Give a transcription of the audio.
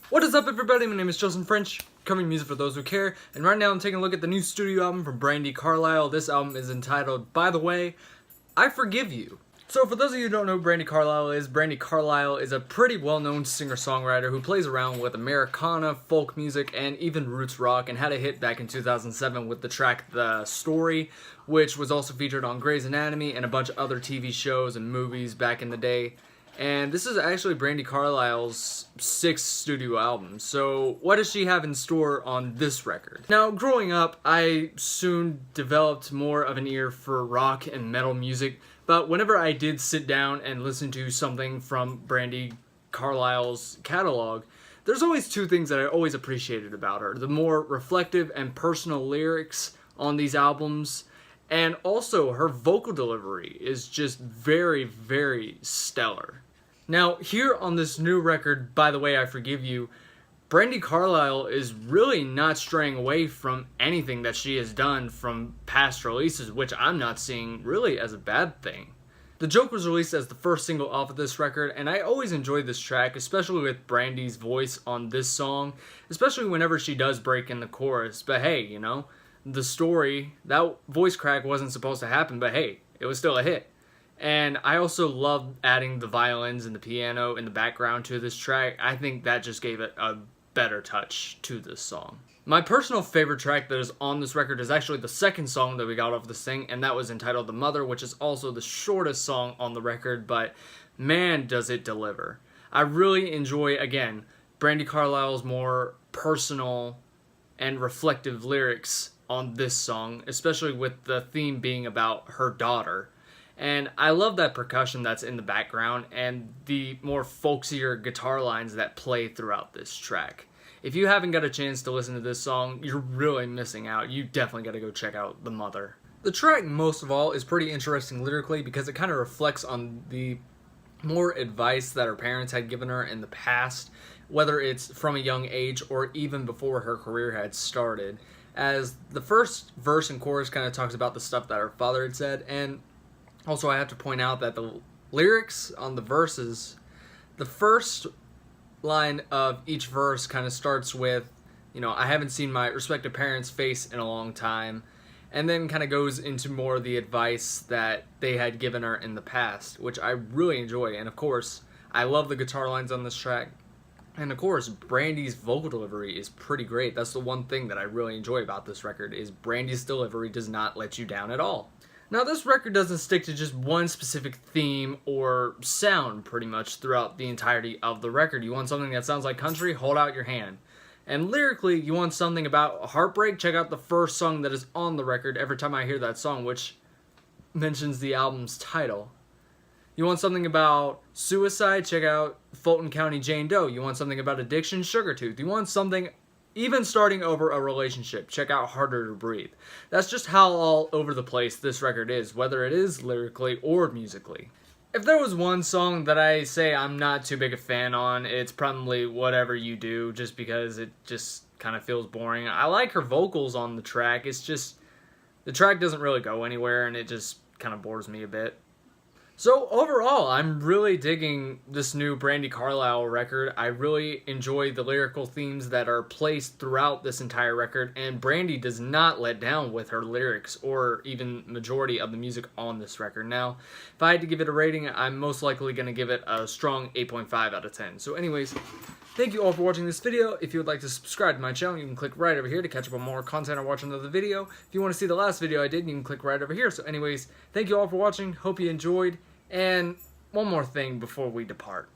What is up, everybody? My name is Justin French, covering music for those who care, and right now I'm taking a look at the new studio album from Brandi Carlile. This album is entitled, By the Way, I Forgive You. So for those of you who don't know who Brandi Carlile is a pretty well-known singer-songwriter who plays around with Americana, folk music, and even roots rock, and had a hit back in 2007 with the track The Story, which was also featured on Grey's Anatomy and a bunch of other TV shows and movies back in the day. And this is actually Brandi Carlile's 6th studio album, so what does she have in store on this record? Now, growing up, I soon developed more of an ear for rock and metal music, but whenever I did sit down and listen to something from Brandi Carlile's catalog, there's always two things that I always appreciated about her. The more reflective and personal lyrics on these albums, and also her vocal delivery is just very, very stellar. Now, here on this new record, By the Way, I Forgive You, Brandi Carlile is really not straying away from anything that she has done from past releases, which I'm not seeing really as a bad thing. The Joke was released as the first single off of this record, and I always enjoyed this track, especially with Brandi's voice on this song, especially whenever she does break in the chorus. But hey, you know, The Story, that voice crack wasn't supposed to happen, but hey, it was still a hit. And I also love adding the violins and the piano in the background to this track. I think that just gave it a better touch to this song. My personal favorite track that is on this record is actually the second song that we got off this thing, and that was entitled The Mother, which is also the shortest song on the record, but man, does it deliver. I really enjoy, again, Brandi Carlile's more personal and reflective lyrics on this song, especially with the theme being about her daughter. And I love that percussion that's in the background and the more folksier guitar lines that play throughout this track. If you haven't got a chance to listen to this song, you're really missing out. You definitely got to go check out The Mother. The track, most of all, is pretty interesting lyrically because it kind of reflects on the more advice that her parents had given her in the past, whether it's from a young age or even before her career had started. As the first verse and chorus kind of talks about the stuff that her father had said, and also I have to point out that the lyrics on the verses, the first line of each verse kind of starts with, you know, I haven't seen my respective parents' face in a long time, and then kind of goes into more of the advice that they had given her in the past, which I really enjoy. And of course, I love the guitar lines on this track. And of course, Brandi's vocal delivery is pretty great. That's the one thing that I really enjoy about this record, is Brandi's delivery does not let you down at all. Now, this record doesn't stick to just one specific theme or sound pretty much throughout the entirety of the record. You want something that sounds like country? Hold out your hand. And lyrically, you want something about heartbreak? Check out the first song that is on the record every time I hear that song, which mentions the album's title. You want something about suicide? Check out Fulton County Jane Doe. You want something about addiction? Sugartooth. You want something even starting over a relationship? Check out Harder to Breathe. That's just how all over the place this record is, whether it is lyrically or musically. If there was one song that I say I'm not too big a fan on, it's probably Whatever You Do, just because it just kind of feels boring. I like her vocals on the track, it's just, the track doesn't really go anywhere and it just kind of bores me a bit. So overall, I'm really digging this new Brandi Carlile record. I really enjoy the lyrical themes that are placed throughout this entire record, and Brandi does not let down with her lyrics or even majority of the music on this record. Now, if I had to give it a rating, I'm most likely going to give it a strong 8.5 out of 10. So anyways, thank you all for watching this video. If you would like to subscribe to my channel, you can click right over here to catch up on more content or watch another video. If you want to see the last video I did, you can click right over here. So anyways, thank you all for watching. Hope you enjoyed. And one more thing before we depart.